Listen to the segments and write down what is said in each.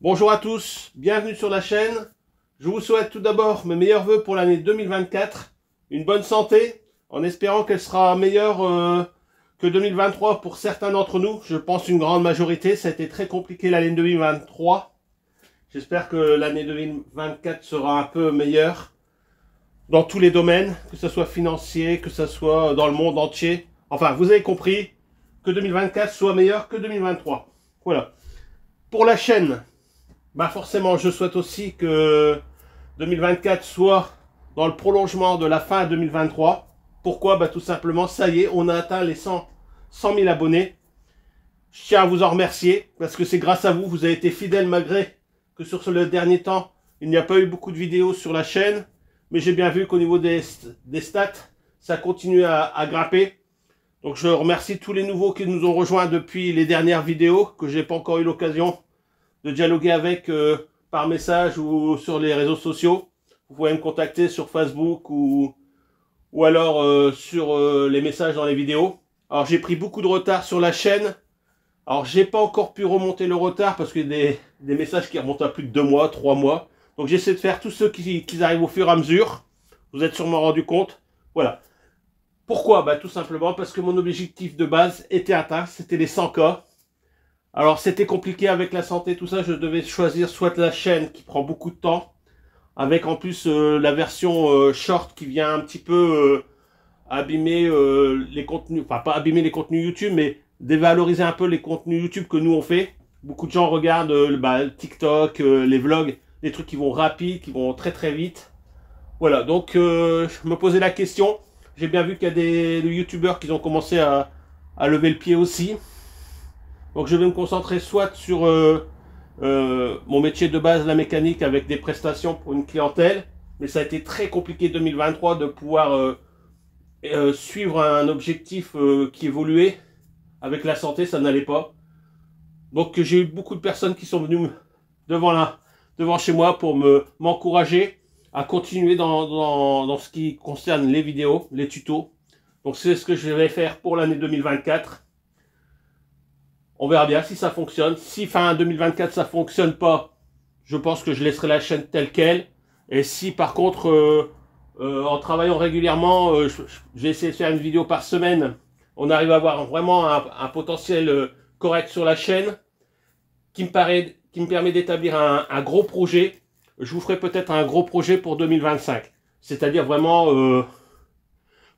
Bonjour à tous, bienvenue sur la chaîne. Je vous souhaite tout d'abord mes meilleurs vœux pour l'année 2024. Une bonne santé, en espérant qu'elle sera meilleure que 2023 pour certains d'entre nous. Je pense une grande majorité, ça a été très compliqué l'année 2023. J'espère que l'année 2024 sera un peu meilleure dans tous les domaines, que ce soit financier, que ce soit dans le monde entier. Enfin, vous avez compris, que 2024 soit meilleur que 2023. Voilà. Pour la chaîne, bah forcément, je souhaite aussi que 2024 soit dans le prolongement de la fin 2023. Pourquoi? Bah tout simplement, ça y est, on a atteint les 100 000 abonnés. Je tiens à vous en remercier, parce que c'est grâce à vous, vous avez été fidèles malgré que sur le dernier temps, il n'y a pas eu beaucoup de vidéos sur la chaîne. Mais j'ai bien vu qu'au niveau des stats, ça continue à grimper. Donc je remercie tous les nouveaux qui nous ont rejoints depuis les dernières vidéos, que j'ai pas encore eu l'occasion de dialoguer avec par message ou sur les réseaux sociaux. Vous pouvez me contacter sur Facebook ou alors sur les messages dans les vidéos. Alors j'ai pris beaucoup de retard sur la chaîne. Alors j'ai pas encore pu remonter le retard parce qu'il y a des messages qui remontent à plus de 2 mois, 3 mois. Donc j'essaie de faire tous ceux qui arrivent au fur et à mesure. Vous êtes sûrement rendu compte. Voilà. Pourquoi? Bah tout simplement parce que mon objectif de base était atteint. C'était les 100K. Alors c'était compliqué avec la santé, tout ça. Je devais choisir soit la chaîne qui prend beaucoup de temps, avec en plus la version short qui vient un petit peu abîmer les contenus. Enfin pas abîmer les contenus YouTube, mais dévaloriser un peu les contenus YouTube que nous on fait. Beaucoup de gens regardent TikTok, les vlogs, des trucs qui vont rapide, qui vont très très vite. Voilà, donc je me posais la question. J'ai bien vu qu'il y a des youtubeurs qui ont commencé à lever le pied aussi. Donc je vais me concentrer soit sur mon métier de base, la mécanique, avec des prestations pour une clientèle. Mais ça a été très compliqué 2023 de pouvoir suivre un objectif qui évoluait. Avec la santé, ça n'allait pas. Donc j'ai eu beaucoup de personnes qui sont venues devant chez moi pour m'encourager à continuer dans ce qui concerne les vidéos, les tutos. Donc c'est ce que je vais faire pour l'année 2024. On verra bien si ça fonctionne. Si fin 2024 ça fonctionne pas, je pense que je laisserai la chaîne telle quelle. Et si par contre, en travaillant régulièrement, je vais essayer de faire une vidéo par semaine, on arrive à avoir vraiment un potentiel correct sur la chaîne, qui me permet d'établir un gros projet. Je vous ferai peut-être un gros projet pour 2025. C'est-à-dire vraiment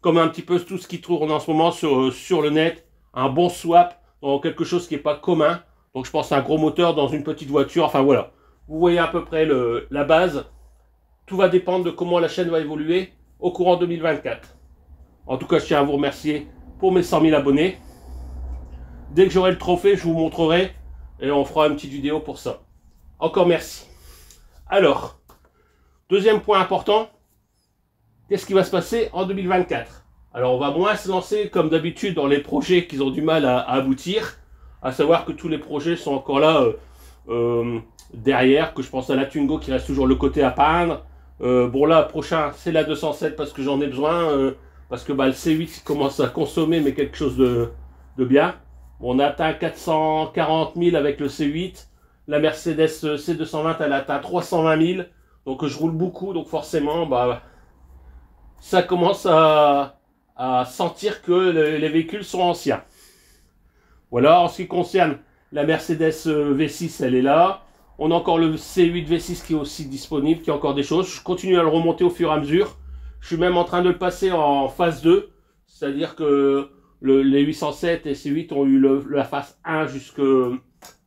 comme un petit peu tout ce qui tourne en ce moment sur le net, un bon swap dans quelque chose qui n'est pas commun. Donc je pense à un gros moteur dans une petite voiture. Enfin voilà, vous voyez à peu près la base. Tout va dépendre de comment la chaîne va évoluer au courant 2024. En tout cas, je tiens à vous remercier pour mes 100 000 abonnés. Dès que j'aurai le trophée, je vous montrerai et on fera une petite vidéo pour ça. Encore merci. Alors, deuxième point important, qu'est-ce qui va se passer en 2024? Alors, on va moins se lancer comme d'habitude dans les projets qui ont du mal à aboutir, à savoir que tous les projets sont encore là derrière, que je pense à la Twingo qui reste toujours le côté à peindre. Bon là, prochain, c'est la 207 parce que j'en ai besoin, parce que le C8 commence à consommer, mais quelque chose de bien. On a atteint 440 000 avec le C8. La Mercedes C220, elle atteint 320 000. Donc je roule beaucoup, donc forcément, ça commence à sentir que les véhicules sont anciens. Voilà, en ce qui concerne la Mercedes V6, elle est là. On a encore le C8 V6 qui est aussi disponible, qui a encore des choses. Je continue à le remonter au fur et à mesure. Je suis même en train de le passer en phase 2. C'est-à-dire que les 807 et C8 ont eu la phase 1 jusqu'à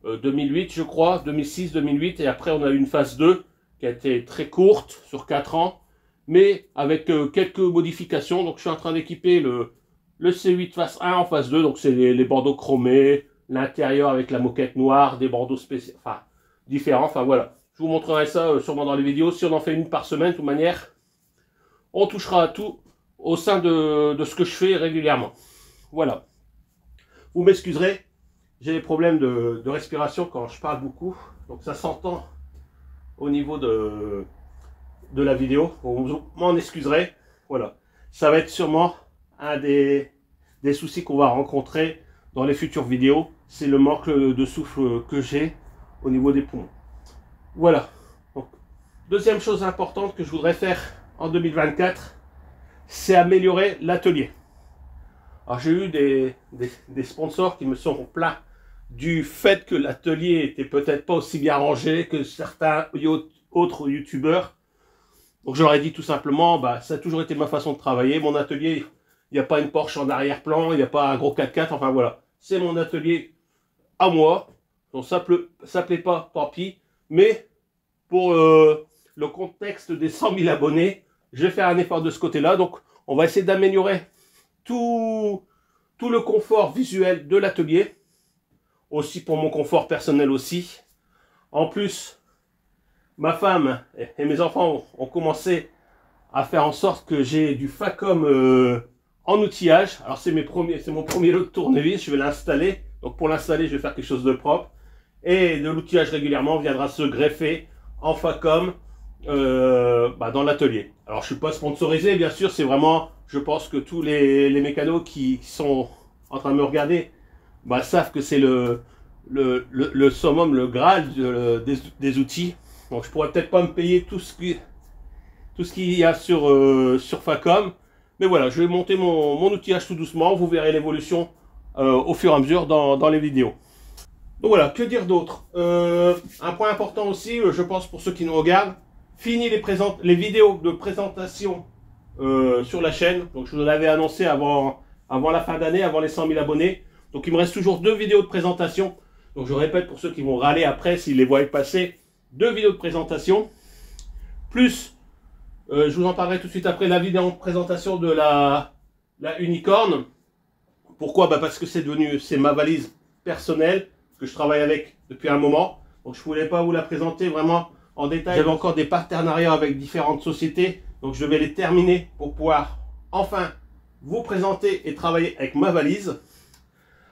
2008, je crois, 2006, 2008. Et après, on a eu une phase 2 qui a été très courte, sur 4 ans. Mais avec quelques modifications. Donc, je suis en train d'équiper le C8 phase 1 en phase 2. Donc, c'est les bandeaux chromés, l'intérieur avec la moquette noire, des bandeaux spéciaux, enfin, différents. Enfin, voilà. Je vous montrerai ça sûrement dans les vidéos. Si on en fait une par semaine, de toute manière, on touchera à tout au sein de ce que je fais régulièrement. Voilà. Vous m'excuserez, j'ai des problèmes de respiration quand je parle beaucoup. Donc ça s'entend au niveau de la vidéo. Vous m'en excuserez. Voilà. Ça va être sûrement un des soucis qu'on va rencontrer dans les futures vidéos. C'est le manque de souffle que j'ai au niveau des poumons. Voilà. Donc, deuxième chose importante que je voudrais faire en 2024, c'est améliorer l'atelier. Alors j'ai eu des sponsors qui me sont plaints du fait que l'atelier était peut-être pas aussi bien rangé que certains autres youtubeurs. Donc je leur ai dit tout simplement, bah, ça a toujours été ma façon de travailler. Mon atelier, il n'y a pas une Porsche en arrière-plan, il n'y a pas un gros 4x4, enfin voilà. C'est mon atelier à moi. Donc ça plaît pas, tant pis. Mais pour le contexte des 100 000 abonnés, je vais faire un effort de ce côté-là. Donc on va essayer d'améliorer tout le confort visuel de l'atelier. Aussi pour mon confort personnel aussi. En plus, ma femme et mes enfants ont commencé à faire en sorte que j'ai du Facom en outillage. Alors c'est mon premier lot de tournevis, je vais l'installer. Donc pour l'installer, je vais faire quelque chose de propre. Et de l'outillage régulièrement viendra se greffer en Facom dans l'atelier. Alors je suis pas sponsorisé, bien sûr, c'est vraiment, je pense que tous les mécanos qui sont en train de me regarder savent que c'est le summum, le Graal des outils. Donc je pourrais peut-être pas me payer tout ce qu'il y a sur Facom. Mais voilà, je vais monter mon outillage tout doucement. Vous verrez l'évolution au fur et à mesure dans les vidéos. Donc voilà, que dire d'autre? Un point important aussi, je pense pour ceux qui nous regardent, fini les vidéos de présentation sur la chaîne. Donc je vous l'avais annoncé avant la fin d'année, avant les 100 000 abonnés. Donc il me reste toujours 2 vidéos de présentation. Donc je répète pour ceux qui vont râler après s'ils les voient passer, 2 vidéos de présentation. Plus, je vous en parlerai tout de suite après, la vidéo de présentation de la Unicorn. Pourquoi? Parce que c'est ma valise personnelle, que je travaille avec depuis un moment. Donc je ne voulais pas vous la présenter vraiment en détail. J'avais encore des partenariats avec différentes sociétés. Donc je vais les terminer pour pouvoir enfin vous présenter et travailler avec ma valise.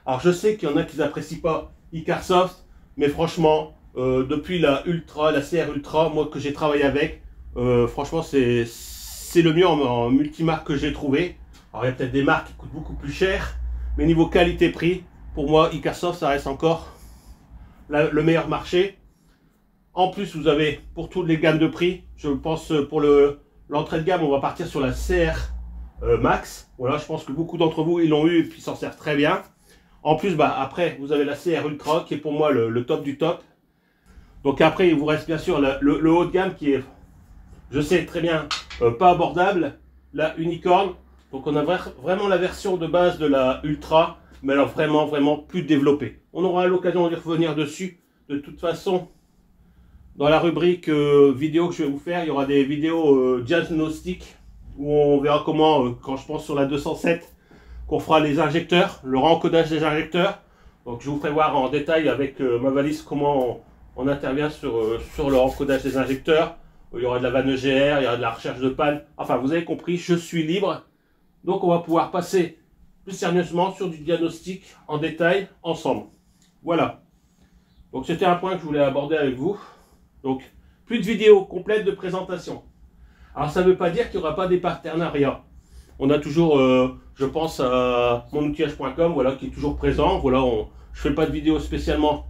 Alors je sais qu'il y en a qui n'apprécient pas Icarsoft, mais franchement, depuis la CR Ultra, moi que j'ai travaillé avec, franchement c'est le mieux en multimarque que j'ai trouvé. Alors il y a peut-être des marques qui coûtent beaucoup plus cher, mais niveau qualité-prix, pour moi Icarsoft ça reste encore le meilleur marché. En plus vous avez pour toutes les gammes de prix, je pense pour l'entrée de gamme on va partir sur la CR Max. Voilà, je pense que beaucoup d'entre vous ils l'ont eu et puis s'en servent très bien. En plus, après, vous avez la CR Ultra qui est pour moi le top du top. Donc après, il vous reste bien sûr le haut de gamme qui est, je sais très bien, pas abordable. La Unicorn. Donc on a vraiment la version de base de la Ultra, mais alors vraiment plus développée. On aura l'occasion d'y revenir dessus. De toute façon, dans la rubrique vidéo que je vais vous faire, il y aura des vidéos diagnostiques où on verra comment, quand je pense sur la 207, qu'on fera les injecteurs, le rencodage des injecteurs. Donc je vous ferai voir en détail avec ma valise comment on intervient sur le rencodage des injecteurs. Il y aura de la vanne EGR, il y aura de la recherche de panne. Enfin, vous avez compris, je suis libre. Donc on va pouvoir passer plus sérieusement sur du diagnostic en détail ensemble. Voilà. Donc c'était un point que je voulais aborder avec vous. Donc plus de vidéos complètes de présentation. Alors ça ne veut pas dire qu'il n'y aura pas des partenariats. On a toujours, je pense à monoutillage.com, voilà, qui est toujours présent. Voilà, je fais pas de vidéo spécialement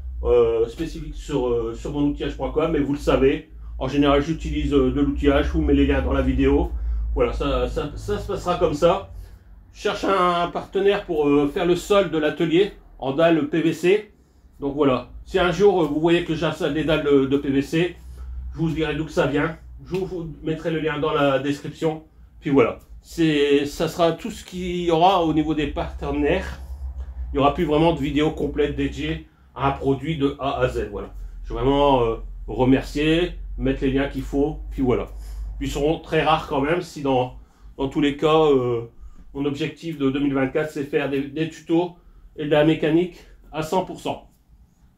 spécifique sur monoutillage.com, mais vous le savez, en général, j'utilise de l'outillage. Je vous mets les liens dans la vidéo. Voilà, ça se passera comme ça. Je cherche un partenaire pour faire le sol de l'atelier en dalles PVC. Donc voilà, si un jour vous voyez que j'installe des dalles de PVC, je vous dirai d'où que ça vient. Je vous mettrai le lien dans la description. Puis voilà. Ça sera tout ce qu'il y aura au niveau des partenaires. Il n'y aura plus vraiment de vidéos complètes dédiées à un produit de A à Z. Voilà. Je vais vraiment remercier, mettre les liens qu'il faut, puis voilà. Puis ils seront très rares quand même, si dans tous les cas, mon objectif de 2024, c'est faire des tutos et de la mécanique à 100%.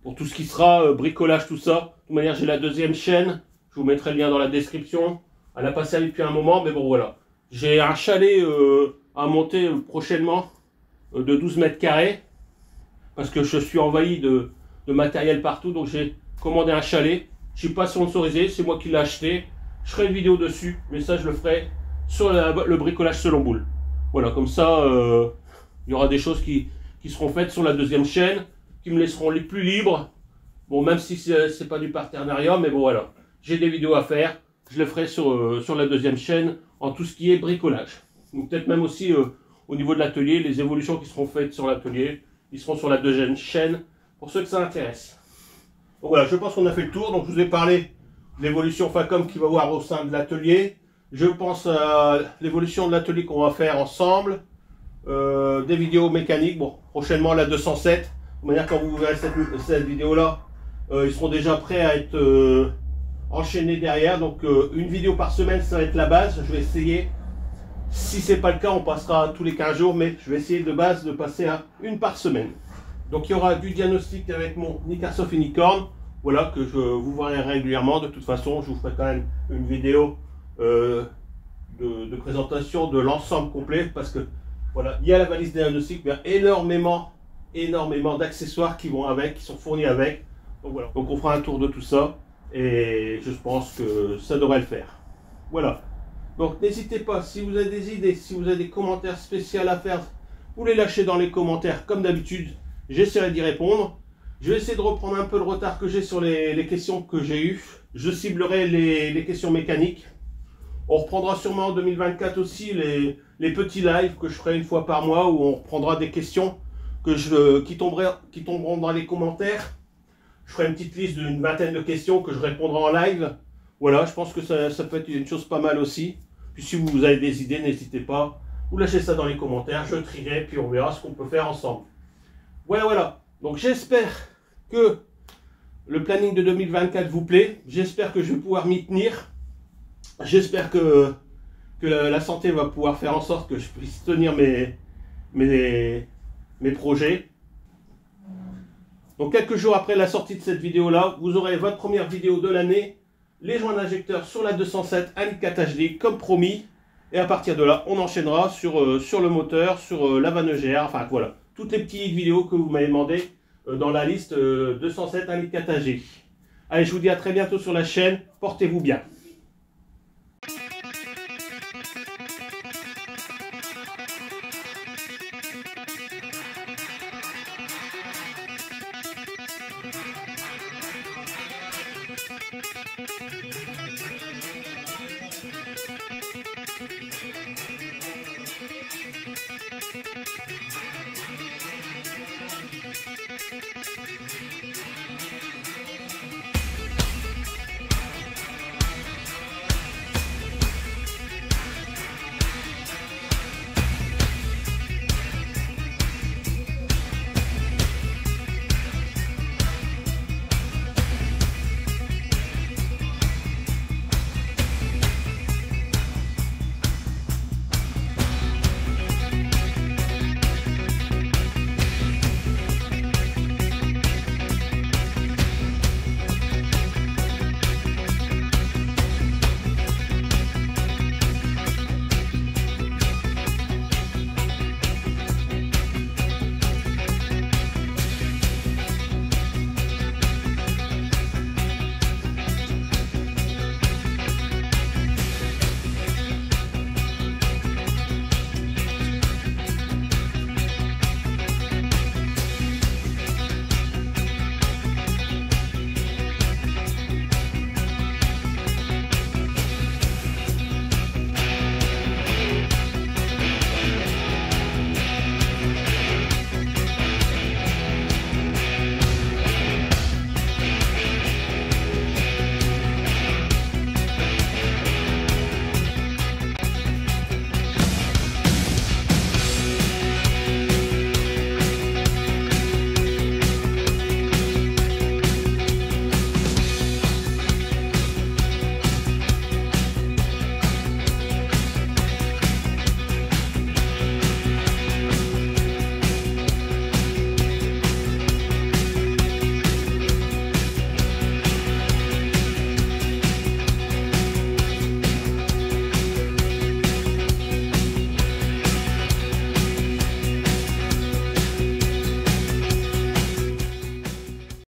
Pour tout ce qui sera bricolage, tout ça. De toute manière, j'ai la deuxième chaîne. Je vous mettrai le lien dans la description. Elle a passé depuis un moment, mais bon, voilà. J'ai un chalet à monter prochainement de 12 mètres carrés parce que je suis envahi de matériel partout. Donc j'ai commandé un chalet. Je ne suis pas sponsorisé, c'est moi qui l'ai acheté. Je ferai une vidéo dessus, mais ça je le ferai sur le bricolage selon boule. Voilà, comme ça il y aura des choses qui seront faites sur la deuxième chaîne, qui me laisseront les plus libres. Bon, même si c'est pas du partenariat, mais bon voilà. j'ai des vidéos à faire. Je le ferai sur la deuxième chaîne en tout ce qui est bricolage. Ou peut-être même aussi au niveau de l'atelier, les évolutions qui seront faites sur l'atelier, ils seront sur la deuxième chaîne pour ceux que ça intéresse. Donc voilà, je pense qu'on a fait le tour. Donc je vous ai parlé de l'évolution Facom qu'il va y avoir au sein de l'atelier. Je pense à l'évolution de l'atelier qu'on va faire ensemble. Des vidéos mécaniques. Bon, prochainement la 207. De manière, quand vous verrez cette vidéo-là, ils seront déjà prêts à être enchaînés derrière. Donc une vidéo par semaine, ça va être la base. Je vais essayer. Si c'est pas le cas, on passera tous les 15 jours, mais je vais essayer de base de passer à une par semaine. Donc il y aura du diagnostic avec mon Nick Airsoft Unicorn, voilà, que je vous verrai régulièrement. De toute façon, je vous ferai quand même une vidéo de présentation de l'ensemble complet, parce que voilà, il y a la valise diagnostic, mais il y a énormément d'accessoires qui vont avec, qui sont fournis avec. Donc voilà, donc on fera un tour de tout ça, et je pense que ça devrait le faire. Voilà. Donc n'hésitez pas, si vous avez des idées, si vous avez des commentaires spéciaux à faire, vous les lâchez dans les commentaires comme d'habitude. J'essaierai d'y répondre. Je vais essayer de reprendre un peu le retard que j'ai sur les questions que j'ai eues. Je ciblerai les questions mécaniques. On reprendra sûrement en 2024 aussi les petits lives que je ferai une fois par mois, où on reprendra des questions qui tomberont dans les commentaires. Je ferai une petite liste d'une vingtaine de questions que je répondrai en live. Voilà, je pense que ça peut être une chose pas mal aussi. Puis si vous avez des idées, n'hésitez pas. Vous lâchez ça dans les commentaires, je trierai, puis on verra ce qu'on peut faire ensemble. Voilà. Donc j'espère que le planning de 2024 vous plaît. J'espère que je vais pouvoir m'y tenir. J'espère que la santé va pouvoir faire en sorte que je puisse tenir mes projets. Donc quelques jours après la sortie de cette vidéo-là, vous aurez votre première vidéo de l'année. Les joints d'injecteur sur la 207 Elite 4 HD comme promis. Et à partir de là, on enchaînera sur le moteur, sur la vanne EGR, enfin voilà. Toutes les petites vidéos que vous m'avez demandé dans la liste 207 Elite 4 HD. Allez, je vous dis à très bientôt sur la chaîne. Portez-vous bien.